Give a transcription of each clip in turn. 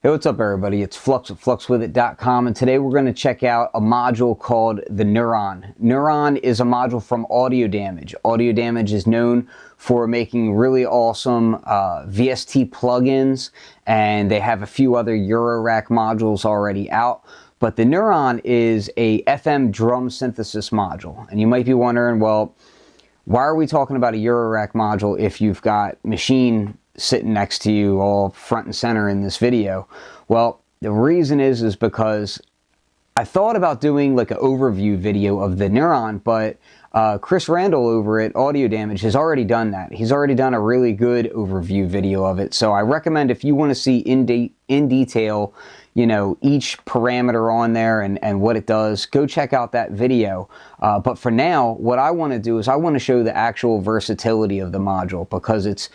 Hey, what's up everybody? It's Flux at Fluxwithit.com, and today we're going to check out a module called the Neuron. Neuron is a module from Audio Damage. Audio Damage is known for making really awesome VST plugins, and they have a few other Eurorack modules already out. But the Neuron is a FM drum synthesis module. And you might be wondering, well, why are we talking about a Eurorack module if you've got Machine sitting next to you all front and center in this video? Well, the reason is because I thought about doing like an overview video of the Neuron, but Chris Randall over at Audio Damage has already done that. He's already done a really good overview video of it. So I recommend, if you want to see in detail, you know, each parameter on there and what it does, go check out that video. But for now, what I want to do is I want to show the actual versatility of the module, because it's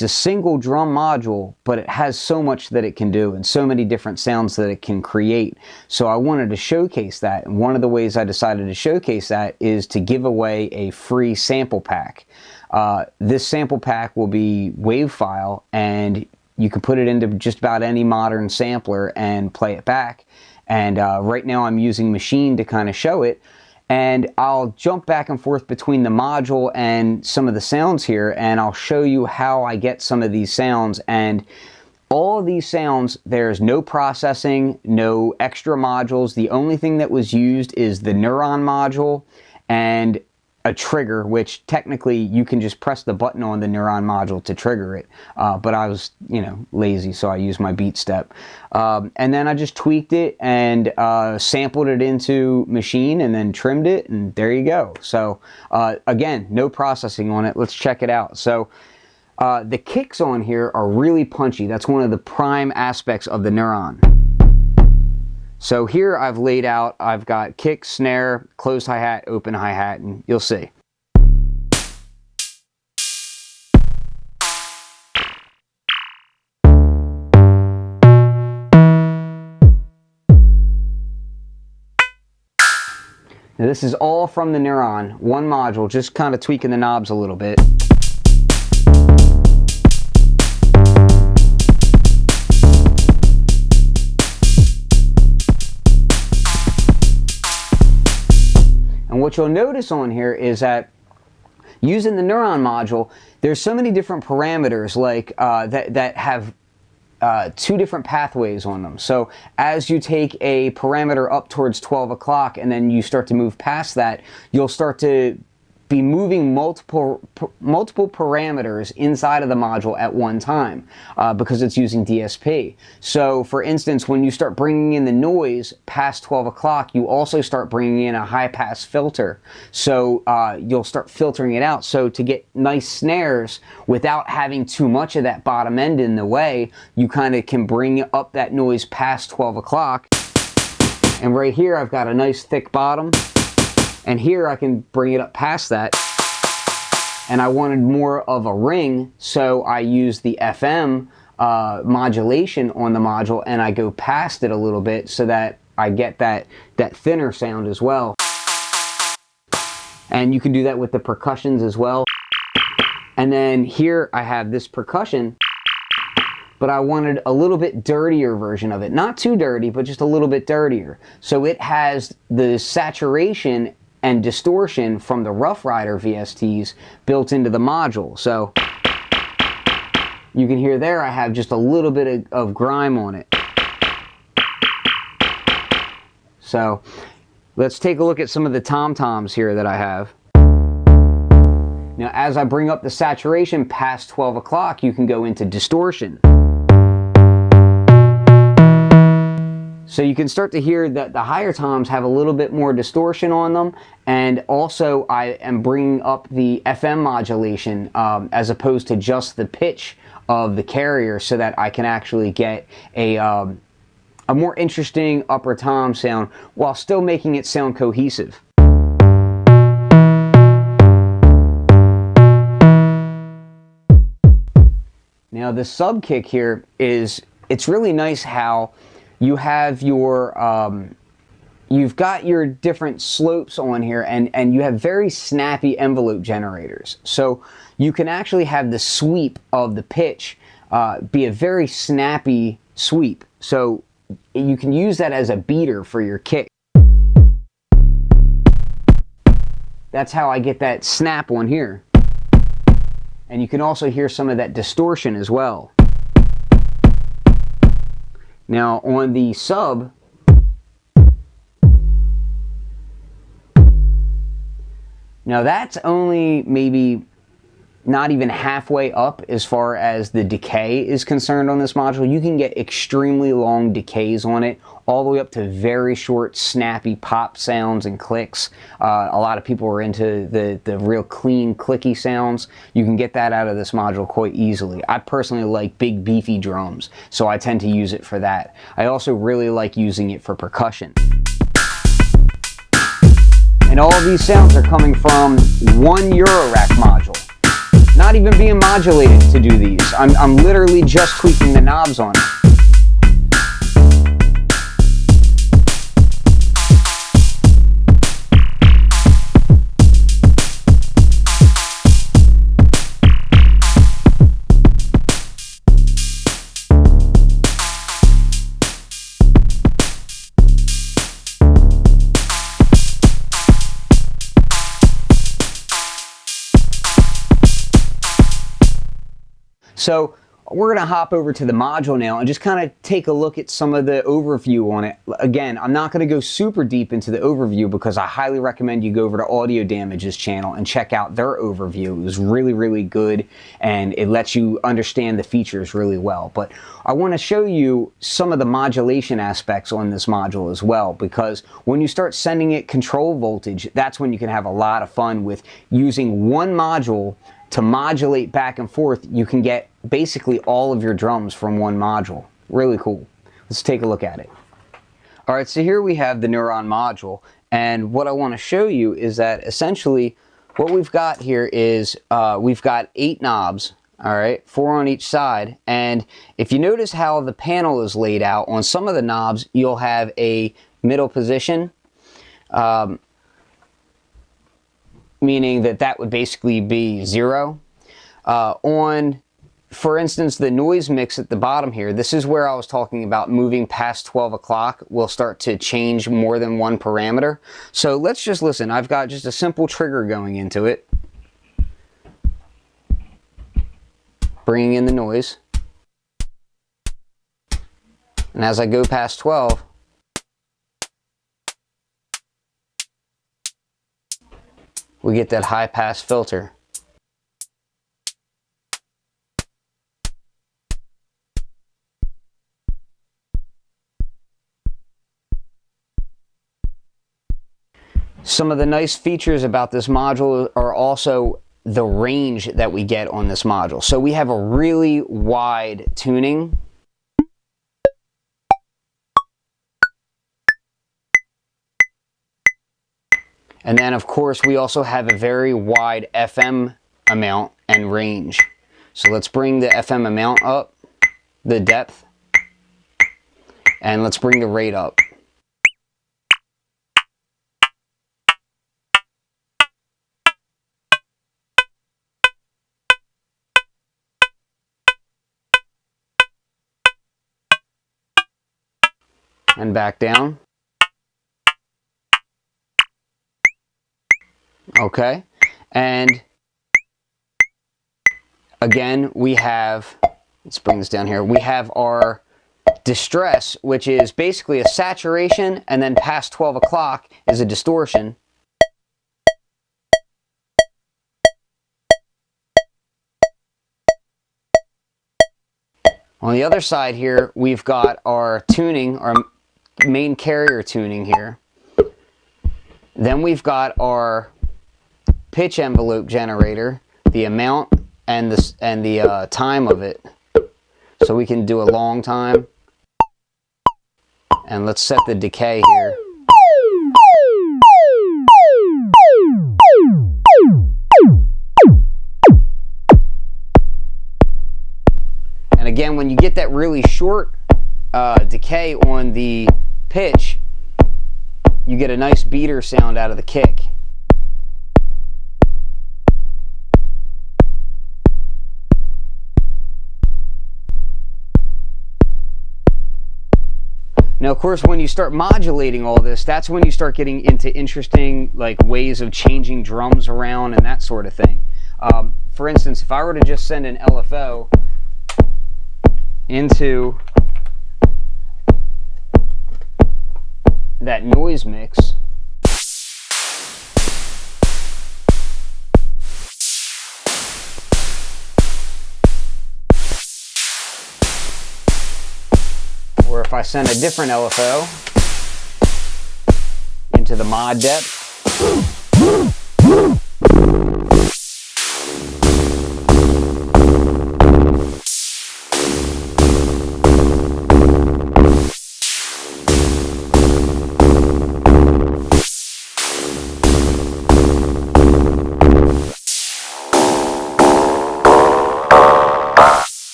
a single drum module, but it has so much that it can do and so many different sounds that it can create. So I wanted to showcase that, and one of the ways I decided to showcase that is to give away a free sample pack. This sample pack will be WAV file, and you can put it into just about any modern sampler and play it back. And right now I'm using Machine to kind of show it. And I'll jump back and forth between the module and some of the sounds here, and I'll show you how I get some of these sounds. And all of these sounds, there's no processing, no extra modules. The only thing that was used is the Neuron module and a trigger, which technically you can just press the button on the Neuron module to trigger it. But I was, you know, lazy, so I used my beat step. And then I just tweaked it and sampled it into Machine and then trimmed it, and there you go. So again, no processing on it. Let's check it out. So the kicks on here are really punchy. That's one of the prime aspects of the Neuron. So here I've laid out, I've got kick, snare, closed hi-hat, open hi-hat, and you'll see. Now this is all from the Neuron, one module, just kind of tweaking the knobs a little bit. And what you'll notice on here is that using the Neuron module, there's so many different parameters like that have two different pathways on them. So as you take a parameter up towards 12 o'clock and then you start to move past that, you'll start to be moving multiple parameters inside of the module at one time because it's using DSP. So for instance, when you start bringing in the noise past 12 o'clock, you also start bringing in a high pass filter. So you'll start filtering it out. So to get nice snares without having too much of that bottom end in the way, you kind of can bring up that noise past 12 o'clock. And right here, I've got a nice thick bottom. And here I can bring it up past that. And I wanted more of a ring, so I use the FM modulation on the module, and I go past it a little bit so that I get that thinner sound as well. And you can do that with the percussions as well. And then here I have this percussion, but I wanted a little bit dirtier version of it. Not too dirty, but just a little bit dirtier. So it has the saturation and distortion from the Rough Rider VSTs built into the module. So you can hear there I have just a little bit of grime on it. So let's take a look at some of the tom-toms here that I have. Now as I bring up the saturation past 12 o'clock, you can go into distortion. So you can start to hear that the higher toms have a little bit more distortion on them, and also I am bringing up the FM modulation as opposed to just the pitch of the carrier, so that I can actually get a more interesting upper tom sound while still making it sound cohesive. Now the sub kick here it's really nice how you have your, you've got your different slopes on here, and you have very snappy envelope generators. So you can actually have the sweep of the pitch be a very snappy sweep. So you can use that as a beater for your kick. That's how I get that snap on here. And you can also hear some of that distortion as well. Now on the sub, now that's only maybe not even halfway up as far as the decay is concerned on this module. You can get extremely long decays on it, all the way up to very short, snappy pop sounds and clicks. A lot of people are into the real clean, clicky sounds. You can get that out of this module quite easily. I personally like big, beefy drums, so I tend to use it for that. I also really like using it for percussion. And all of these sounds are coming from one Eurorack module. Not even being modulated to do these. I'm literally just tweaking the knobs on it. So we're going to hop over to the module now and just kind of take a look at some of the overview on it. Again, I'm not going to go super deep into the overview because I highly recommend you go over to Audio Damage's channel and check out their overview. It was really, really good, and it lets you understand the features really well. But I want to show you some of the modulation aspects on this module as well, because when you start sending it control voltage, that's when you can have a lot of fun with using one module to modulate back and forth. You can get basically all of your drums from one module. Really cool. Let's take a look at it. All right, so here we have the Neuron module, and what I want to show you is that essentially what we've got here is we've got 8 knobs, all right, 4 on each side, and if you notice how the panel is laid out, on some of the knobs you'll have a middle position, meaning that would basically be 0. On, for instance, the noise mix at the bottom here, this is where I was talking about moving past 12 o'clock. We'll start to change more than one parameter. So let's just listen. I've got just a simple trigger going into it. Bringing in the noise. And as I go past 12, we get that high pass filter. Some of the nice features about this module are also the range that we get on this module. So we have a really wide tuning. And then of course we also have a very wide FM amount and range. So let's bring the FM amount up, the depth, and let's bring the rate up. And back down. Okay, and again we have, let's bring this down here, we have our distress, which is basically a saturation, and then past 12 o'clock is a distortion. On the other side here, we've got our tuning, our main carrier tuning here. Then we've got our pitch envelope generator, the amount and the time of it. So we can do a long time. And let's set the decay here. And again, when you get that really short decay on the pitch, you get a nice beater sound out of the kick. Now, of course, when you start modulating all this, that's when you start getting into interesting like ways of changing drums around and that sort of thing. For instance, if I were to just send an LFO into that noise mix, or if I send a different LFO into the mod depth,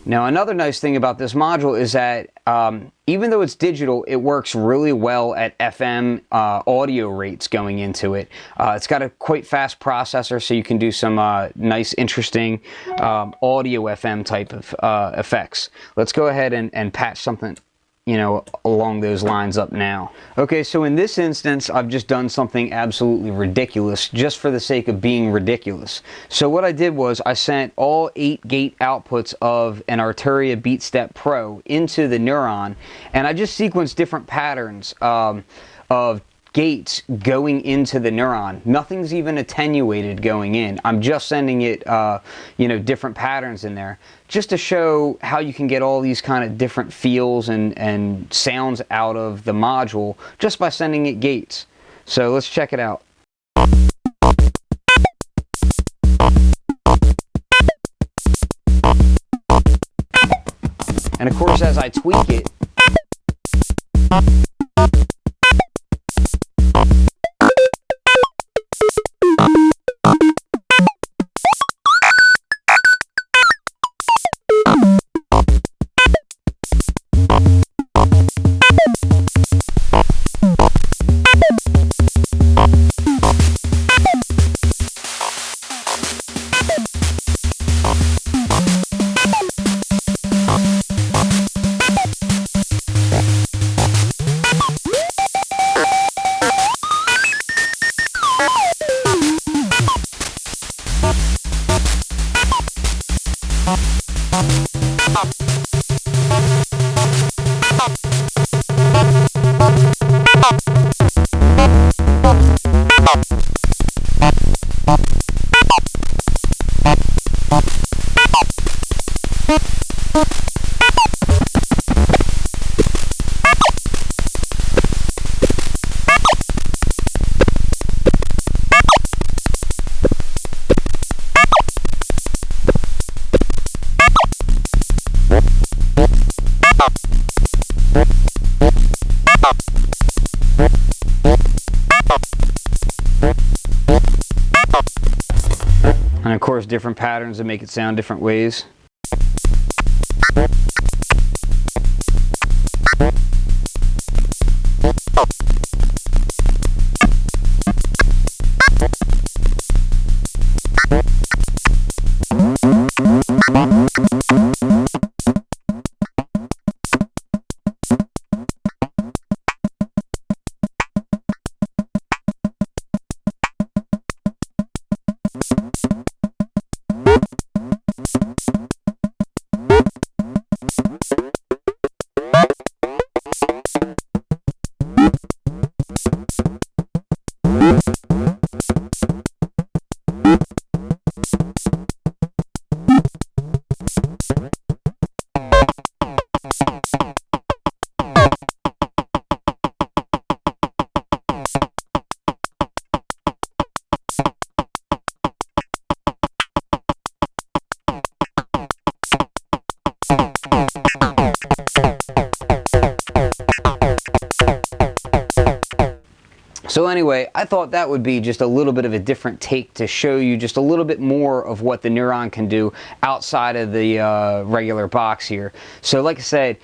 now, another nice thing about this module is that even though it's digital, it works really well at FM audio rates going into it. It's got a quite fast processor, so you can do some nice, interesting audio FM type of effects. Let's go ahead and patch something, you know, along those lines up now. Okay, so in this instance, I've just done something absolutely ridiculous just for the sake of being ridiculous. So what I did was I sent all 8 gate outputs of an Arturia BeatStep Pro into the Neuron, and I just sequenced different patterns of gates going into the Neuron. Nothing's even attenuated going in. I'm just sending it, you know, different patterns in there, just to show how you can get all these kind of different feels and sounds out of the module just by sending it gates. So let's check it out. And of course, as I tweak it, and of course different patterns that make it sound different ways. So anyway, I thought that would be just a little bit of a different take to show you just a little bit more of what the Neuron can do outside of the regular box here. So like I said,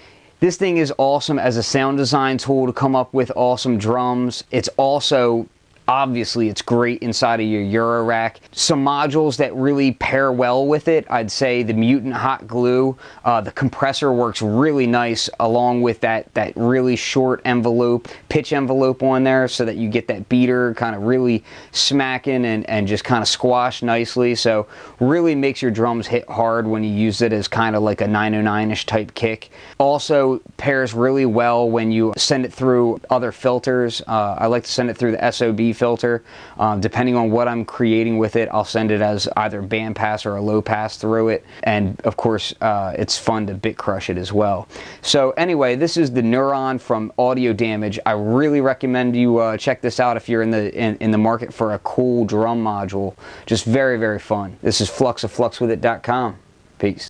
This thing is awesome as a sound design tool to come up with awesome drums. It's also, obviously, it's great inside of your Eurorack. Some modules that really pair well with it, I'd say the Mutant Hot Glue. The compressor works really nice along with that really short envelope, pitch envelope on there, so that you get that beater kind of really smacking and just kind of squashed nicely. So really makes your drums hit hard when you use it as kind of like a 909-ish type kick. Also pairs really well when you send it through other filters. I like to send it through the SOB filter. Depending on what I'm creating with it, I'll send it as either band pass or a low pass through it. And of course, it's fun to bit crush it as well. So anyway, this is the Neuron from Audio Damage. I really recommend you check this out if you're in the market for a cool drum module. Just very, very fun. This is Flux of Fluxwithit.com. Peace.